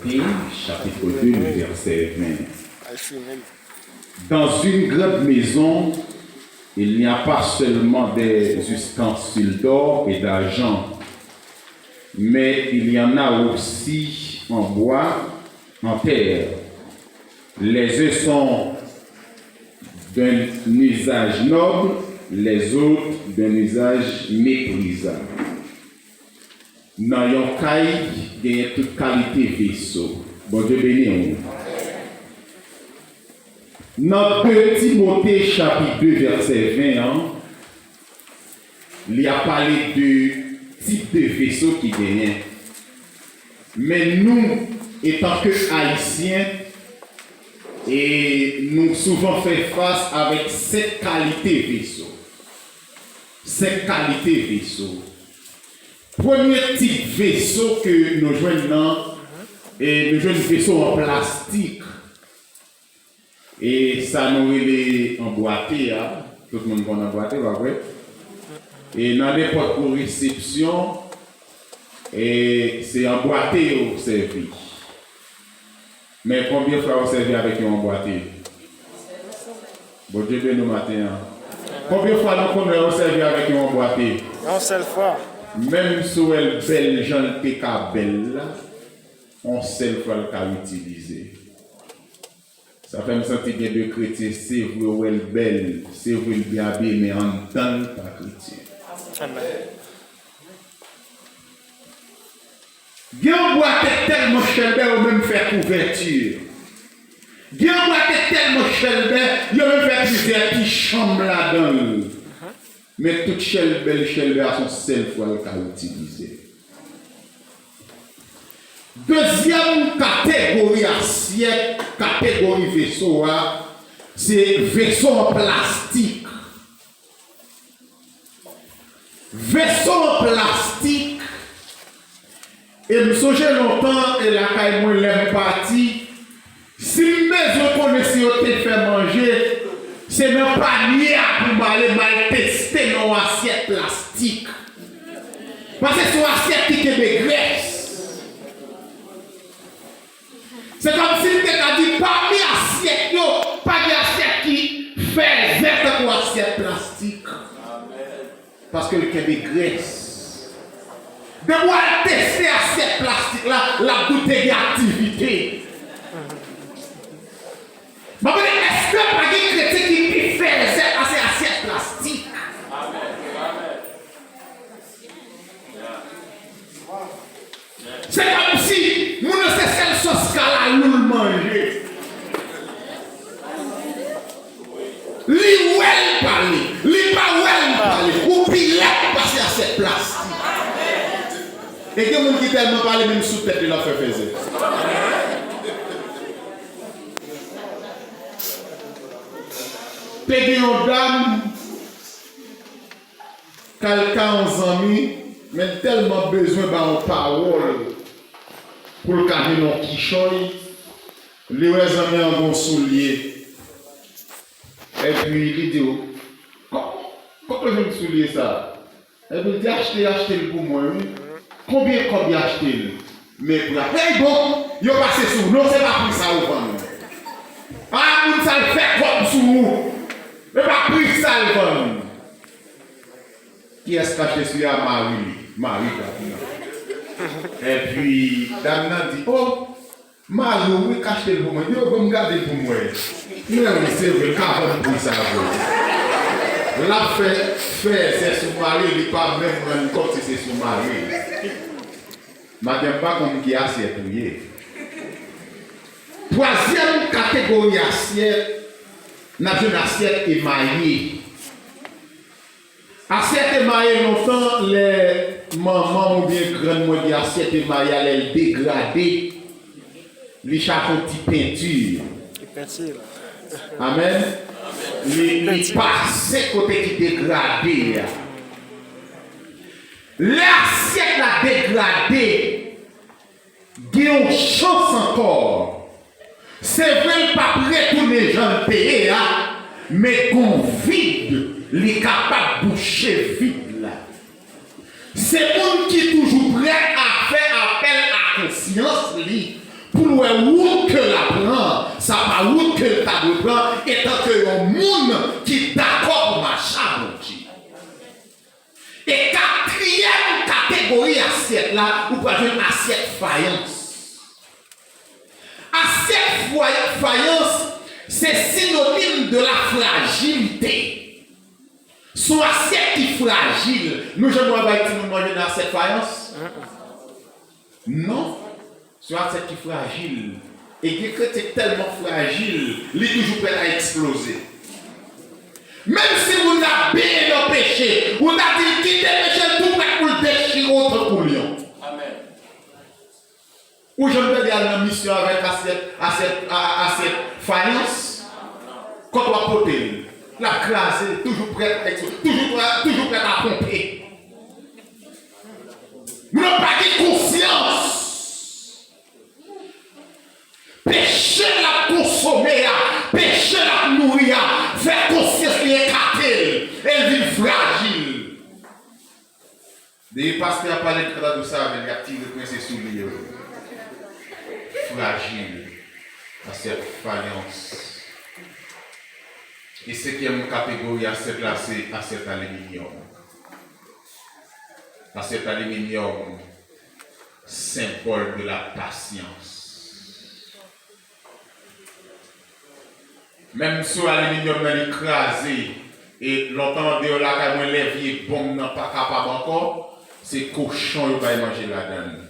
Timothée, chapitre 2, verset 20. Dans une grande maison, il n'y a pas seulement des ustensiles d'or et d'argent, mais il y en a aussi en bois, en terre. Les uns sont d'un usage noble, les autres d'un usage méprisable. Dans yon caille, il y a toute qualité vaisseau. Bon Dieu béni. Dans 2 Timothée chapitre 2 verset 20, il y a parlé de type de vaisseau qui gagne. Mais nous, étant que Haïtiens, et nous souvent fait face avec cette qualité vaisseau. Cette qualité vaisseau. Premier type vaisseau que nous jouons et nous jouons vaisseau en plastique. Et ça nous est emboîté, hein? Tout le monde va emboîter, pas vrai? Et dans n'importe quelle réception, et c'est emboîté au service. Mais combien de fois vous servez avec un emboîté? Bon Dieu béni nous matin. Combien de fois nous pouvons servir avec un emboîté? Une seule fois. Même si elle belle, j'en ai qu'à belle, on seule fois le cas utilisé. Ça fait me sentir bien de chrétien, c'est vous elle belle, c'est vous le bien habillé, mais en tant pas chrétien. Amen. Bien boîte tellement chelbert, ou même faire couverture. Bien boîte tellement chelbert, il même faire plusieurs petites chambres là-dedans. Mais toute chelbert a son seul fois le cas utilisé. Deuxième catégorie assiette, catégorie vaisseau, c'est vaisseau en plastique. Vaisseau en plastique, et je me souviens longtemps, et la caille moi l'aime parti, si mes connaissaient au te fait manger, c'est un panier pour aller mal tester nos assiettes plastiques. Parce que c'est une assiette qui est de graisse. C'est comme si tu as dit, parmi assiette, pas d'assiette qui fait verte pour assiette plastique. Parce que le est de graisse. De moi tester assiette plastique là, la bouteille d'activité. Mais est-ce que pas des chrétiens qui fait cette assiette plastique? C'est comme si nous ne sais celle sauce qu'à la loule manger. Li well parler, li pas well parler, ou pile passer à cette plastique. Et que mon qui tellement parler même sous tête de la fait faisait. T'es une dame, quelqu'un en ami, mais tellement besoin de parole pour le camion qui choye, les amis en bon soulier. Et puis il dit, comment je me soulier ça? Et puis il dit, achetez pour moi. Combien acheter? Mais pour la paye, bon, il a passé sur nous, c'est pas pour ça au vent. Ah, vous ça le fait comme sur nous. Mais pas pris ça le vent. Qui est-ce qui a acheté celui-là? Marie. Et puis, Dame dit, oh, Marie, oui, acheté pour moi. Il va me garder pour moi. Non, c'est vrai, quand pour ça. La fait, c'est sur Marie, il n'est pas même comme si c'est sur Marie. Madame pas comme qui a assiette. Troisième catégorie assiette, nous avons une assiette émaillée. Assiette émaillée, longtemps, les mamans ou bien grandes moitiés assiette émaillée, elles dégradées. Les chapeaux de peinture. Amen. Les passés côté qui dégradé. L'assiette la dégradée, il y a une chance encore. C'est vrai, pas prêt tous les gens payés, mais qu'on vide, les capables de boucher vide là. C'est monde qui est toujours prêt à faire appel à conscience pour pour le route que la prend, ça pas route que le tableau prend, étant que un monde qui est d'accord pour marcher mon Dieu. Et quatrième catégorie assiette là, vous pouvez jouer une assiette faïence. Assiette faïence, c'est synonyme de la fragilité. Son assiette qui est fragile. Nous, je ne vois pas nous manger dans assiette faïence. Non. Son assiette qui est fragile. Et que c'est tellement fragile, il est toujours prêt à exploser. Même si vous avez bien le péché, vous avez dit quittez le péché, tout prêt pour le déchirer autre pour lion. Amen. Ou je me dis à la mission avec assiette faïence, quand on va porter, la classe est toujours prête à pomper. Nous n'avons pas de conscience. Péché la consommer, péché la nourrir, faire conscience qu'il est écarté, elle vit fragile. Des pasteurs a parlé de ça, mais il y a tiré le prince sous lui. Fragile, à cette faïence. Et cinquième catégorie, à cette classée, à cet aluminium. À cet aluminium, symbole de la patience. Même si l'aluminium est écrasé et longtemps de là quand on lève bon n'a pas capable encore, c'est cochon qui va manger la donne.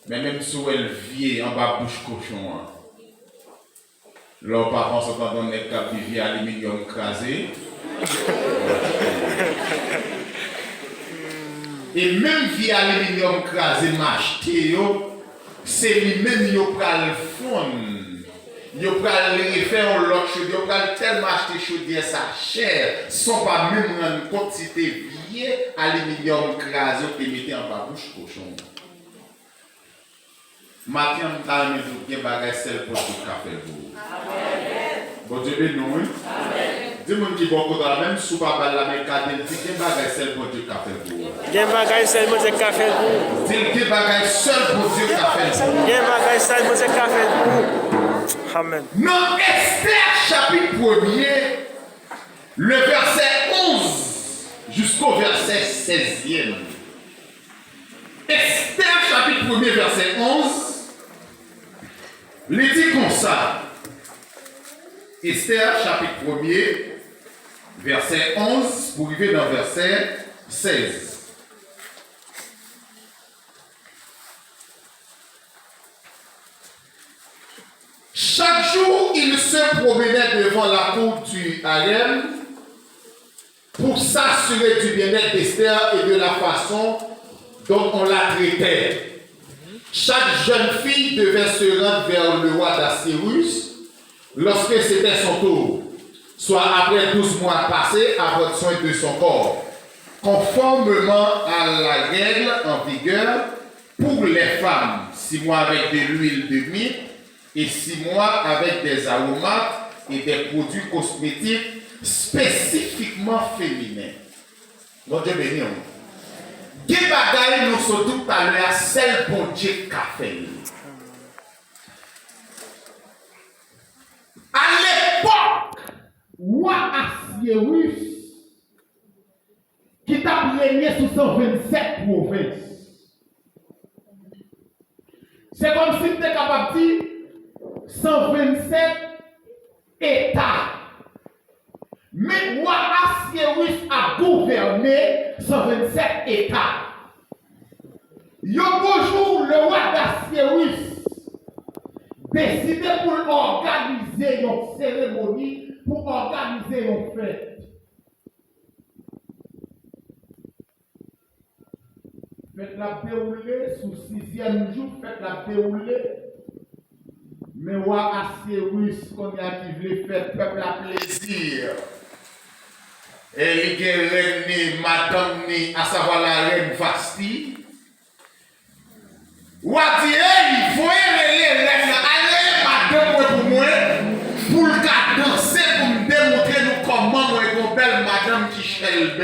Mais même si elle vient en bas bouche cochon, leurs parents sont en train de cap de vieux aluminium écrasé. Et même vieux aluminium écrasé m'acheter c'est lui-même qui va le fondre. Ils vont faire l'autre chose, ils vont tellement acheter chaudière sa chair, sans pas même rendre compte si c'était vieux aluminium écrasé et mettez en bas bouche cochon. Matin, on a mis des bagages sel pour le café. Bon Dieu béni, oui. Dis-moi qui bon côté même sous pas la même cadre, dis des bagages sel pour le café. Des bagages sel pour le café. Dis des bagages sel pour le café. Des bagages sel pour le café. Amen. Dans Esther chapitre 1er, le verset 11 jusqu'au verset 16e. Esther chapitre 1er, verset 11, il dit comme ça. Esther chapitre 1er, verset 11, pour arriver dans verset 16. Chaque jour, il se promenait devant la cour du harem pour s'assurer du bien-être d'Esther et de la façon dont on la traitait. Chaque jeune fille devait se rendre vers le roi d'Assyrus lorsque c'était son tour, soit après 12 mois passés à prendre soin de son corps, conformément à la règle en vigueur pour les femmes, 6 mois avec de l'huile de myrrhe et 6 mois avec des aromates et des produits cosmétiques spécifiquement féminins. Bon Dieu béni. Des bagailles nous sont tout à l'heure, celle bon Dieu qu'a fait. À l'époque, roi Assyrus, qui t'a régné sous 127 provinces. C'est comme si tu étais capable de dire 127 États. Mais roi Assyrus a gouverné 127 États. Bonjour, le roi d'Assyrus décidé pour organiser une cérémonie, pour organiser une fête. Faites la déroulée sous 6e jour, faites la déroulée. Mais roi Assyrus, qu'on a qui voulait faire peuple à plaisir. Et il y a reine madame, à savoir la reine Vasti. Roi dit, il faut aller reine, allez madame pour moi, pour le danser, pour me démontrer nous comment moi une belle madame qui chelbe.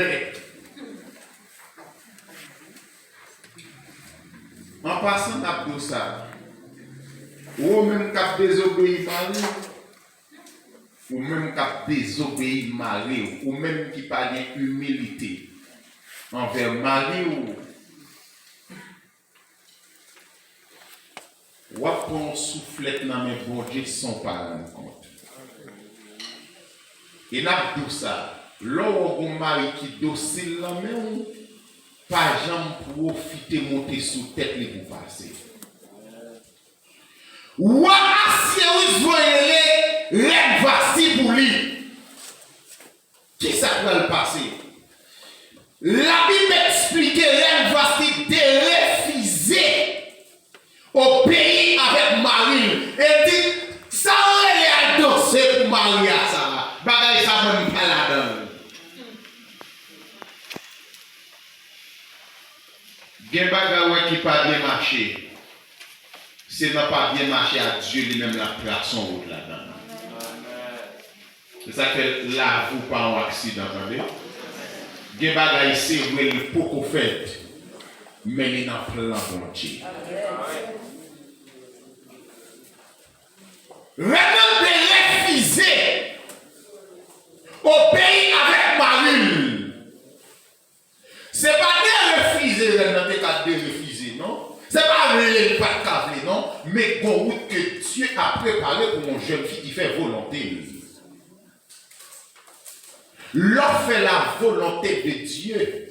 En passant d'Abdou ça, qui désobéit Marie, ou même qui désobéit Marie, ou même qui pas d'humilité envers Marie, ou prend soufflette dans mes bon Dieu sans pas rendre compte. Et n'a dit ça, l'on a un mari qui docile la main, pas jamais profiter monter sous tête les vous passer. Ou assurez voyez les voici pour lui. Qui ça va le passer? La Bible explique les voici de refuser au pays avec Marie. Et dit, ça aurait été adossé pour Marie à ça. Bagay ça même pas là-dedans. Gen bagay qui pas bien marché. C'est n'a pas bien marché à Dieu lui-même la trace son route là-dedans. C'est ça que là vous pas un accident, attendez. Gen bagay c'est où il beaucoup fait. Mais il n'a plein volonté. Maintenant de refuser au pays avec Marie. C'est pas de refuser, dans tes cas de refuser, non? C'est pas le pas de câble, non? Mais bon route que Dieu a préparé pour une jeune fille qui fait volonté. L'on fait la volonté de Dieu.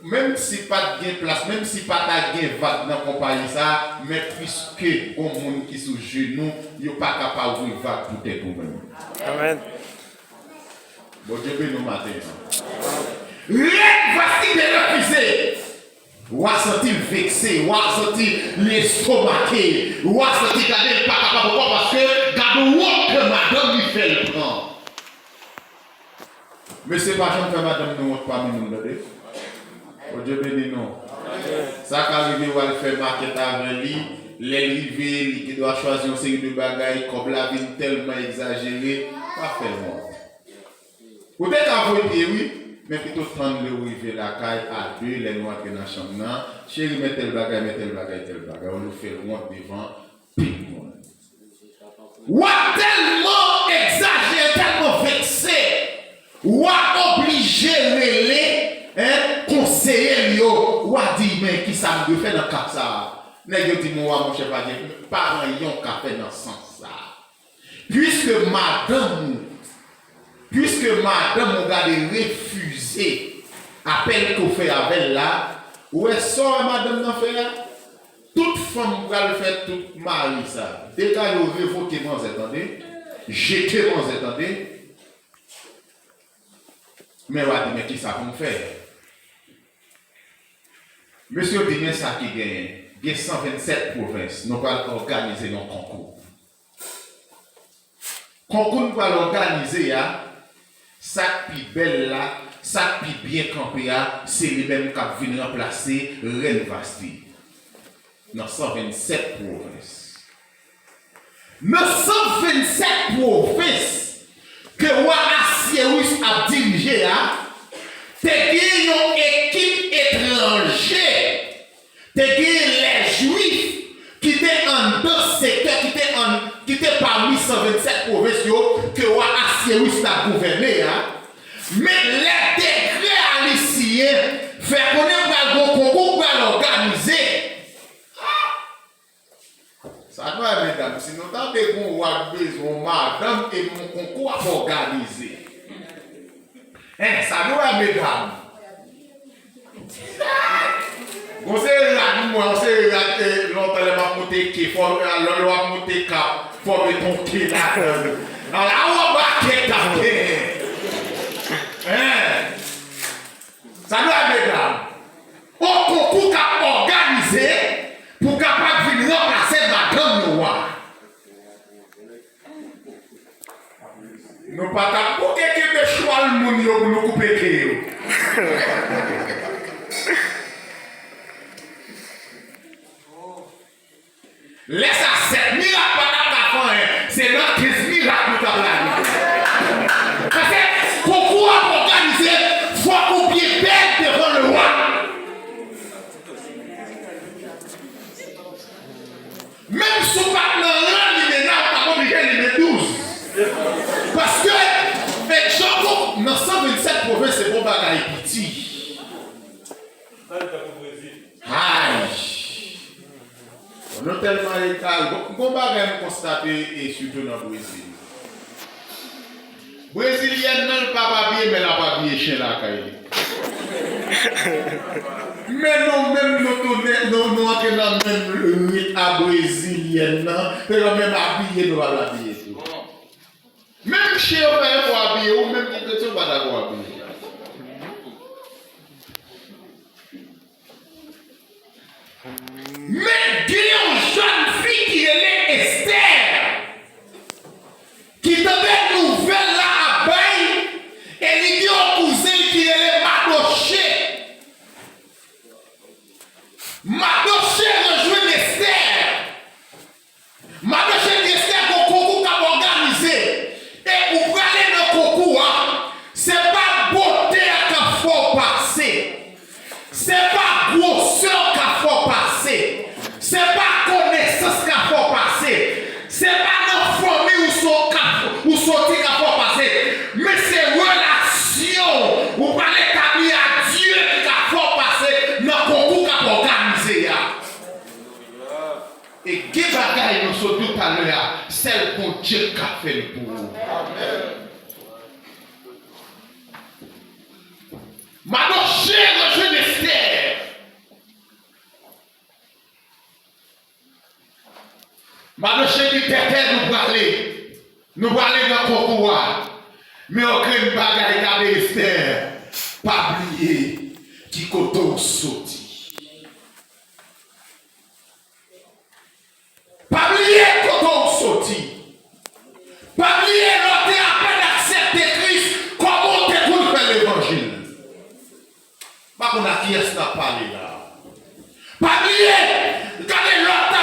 Même si pas de place, même si pas de vague dans compagnie ça, mais puisque au monde qui sous genou, il n'est pas capable de vague pour tes vous-même. Amen. Bon Dieu bénisse nous matin. Voici de refuser. Ou a senti vexé, ou a senti l'estomaqué, ou a senti qu'elle n'est pas capable. Pourquoi? Parce que garde que madame lui fait le prendre. Mais c'est pas jeune que madame nous montre parmi nous. Oh Dieu bénisse nous. Ça qui arrive, on va le faire marquer avec lui. Les rivés, qui doit choisir une série de bagailles, comme la vie tellement exagérée, pas faire moi. Peut-être envoyer, oui, mais plutôt prendre le rivet la caille à deux, les noirs qui sont dans la chambre. Chérie, mettez le bagaille, mettez le bagaille, tel bagaille. On nous fait le monde devant tout le monde. Ou tellement exagéré, tellement vexé, ou obligé de les conseiller, ou dit, mais qui ça me fait dans le cas ça? N'est-ce dit, moi, mon chef, parents y'ont qu'à faire dans ce sens ça. Puisque madame regarde refuser appel qu'on fait avec là, où est ça madame n'en fait là? Toute femme va le faire, toute mari ça. Dès qu'elle révoquer moi, attendez, jeter moi, attendez. Mais on va dire, mais qui ça qu'on fait? Monsieur dit, mais ça qui gagne. Il y a 127 provinces, nous allons organiser nos concours. Concours, nous allons organiser, ça qui belle là, ça qui bien campé, c'est les mêmes qui viennent remplacer Reine Vasti. Dans 127 provinces. Dans 127 provinces que Roi Assyrus a dirigé, c'est une équipe étrangère. C'est les Juifs qui étaient en deux secteurs, qui étaient parmi 127 provinces que Roi Assyrus a gouverné. Mais les décrets haïtiens fait connaître le concours pour l'organiser. Ça doit, mesdames, si nous avons besoin, madame, et mon concours à organiser. Ça doit, mesdames. On sait là, moi, on sait là, longtemps, on va monter qui, on va monter cap, pour mettre ton qui là. Alors, on va taper. Ça doit, mesdames. Au concours qu'a organisé pour capable de venir remplacer madame Noir. Nous pas pour quelqu'un de choix le monde pour nous couper. Laisse à 7 miracles par la c'est dans 15 miracles pour la parce que concours organisé, il faut qu'on bien bête devant le roi. Même si on pas dans l'an, il est là, pas obligé de mettre 12. Parce que, dans 127 provinces, c'est pour bagaille petit. Aïe. On a tellement égal. Bon bagaille constaté et surtout dans le Brésil. Brésilienne non pas habillé, mais la pas habillé chez la caille. Mais non, même nous entrons dans le même rythme à brésilienne, c'est le même habillé, nous allons l'habiller tout. Même chez eux, il faut habiller, ou même les chrétiens, on va d'accord habiller. Mais il y a une jeune fille qui est Esther, qui devait nouvelle là à Baye, et il y a un cousin qui est Mardoché. Mardoché rejoint Esther. Mardoché Esther qu'on concours qu'a organisé. Et vous parlez de concours, c'est pas beauté qu'il faut passer. C'est pas grosseur qu'il faut passer. C'est pas connaissance qu'il faut passer. C'est pas notre famille ou sortir qu'il faut passer. Mais c'est relation. Vous parlez d'établir à Dieu qu'il faut passer dans le concours qu'il faut organiser. Et quel bagaille nous sommes tout à l'heure, celle que Dieu a fait pour vous. Amen. Maintenant, chère jeune Esther, maintenant, chère du terre, nous parler dans le concours. Mais aucune bagaille garde Esther, pas oublier qui côté sorti. Pas oublier côté sorti. Pas oublier l'autre à peine accepter Christ, comment tu pour faire l'évangile. Pas qu'on a qui est-ce qu'on parlé là. Pas oublier, regardez l'autre à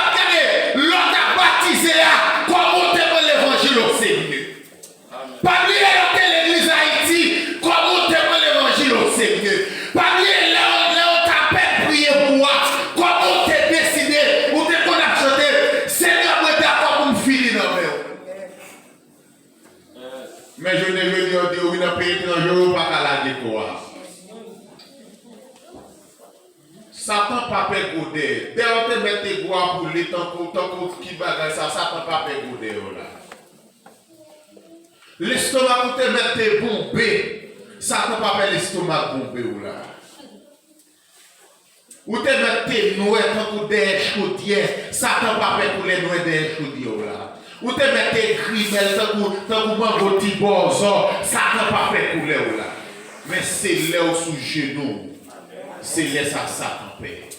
baptisé là, comment tu pour l'évangile au Seigneur. Pas oublier l'autre l'église Haïti, comment tu pour l'évangile au Seigneur. Pas oublier l'autre à peine prier pour moi, comment tu décidé, ou tu qu'on a chanté, Seigneur, moi d'accord pour me filer dans le. Mais je ne veux dire que dans le pays étranger, pas qu'à la décoration. Satan pas fait goûter. Dès qu'on te met tes bois pour les temps qui bagaille ça, Satan pas fait goûter là. L'estomac pour te mettre tes bombées, Satan pas fait l'estomac bombé là. Ou te mettre tes noix pour des chaudières, Satan pas fait pour les noix des chaudières là. Ou te mettre tes grimelles tant pour manger petit bozo, Satan pas fait pour les là. Mais c'est là sous genou. C'est là ça Satan paie.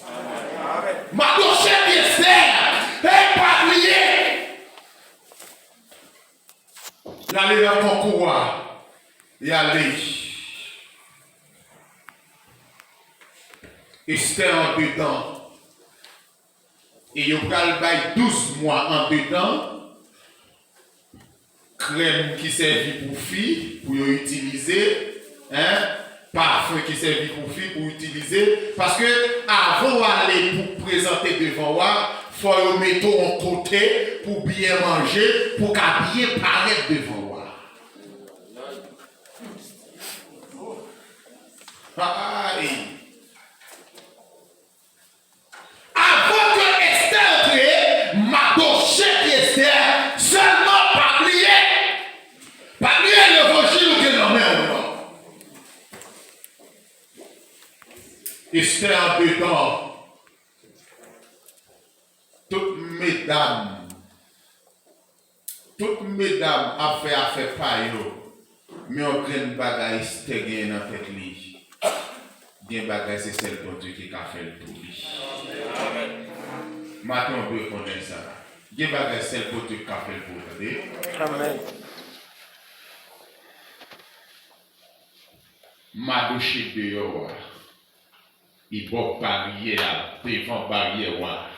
Ma douce Esther, et pas oublier. Y'allez dans ton couloir. Y'allez. Esther en dedans. Et il y a 12 mois en dedans. Crème qui servit pour filles, pour utiliser. Parfum qui servit pour filles, pour utiliser. Parce que avant d'aller pour présenter devant moi, il faut le mettre en côté pour bien manger, pour qu'à bien paraître devant moi. Avant que Esther crée, ma douce Esther, seulement parler l'évangile ou que l'on met. Esther en dedans, toutes mesdames a fait paille, mais on crée une bagaille Esther gagne dans tête li. Bien bagaille c'est celle de Dieu qui a fait le pour lui. Maintenant on peut connaître ça. Bien bagaille celle de Dieu qui a fait le pour lui. Amen. Madouché dehors. Il faut barrière là, devant barrière.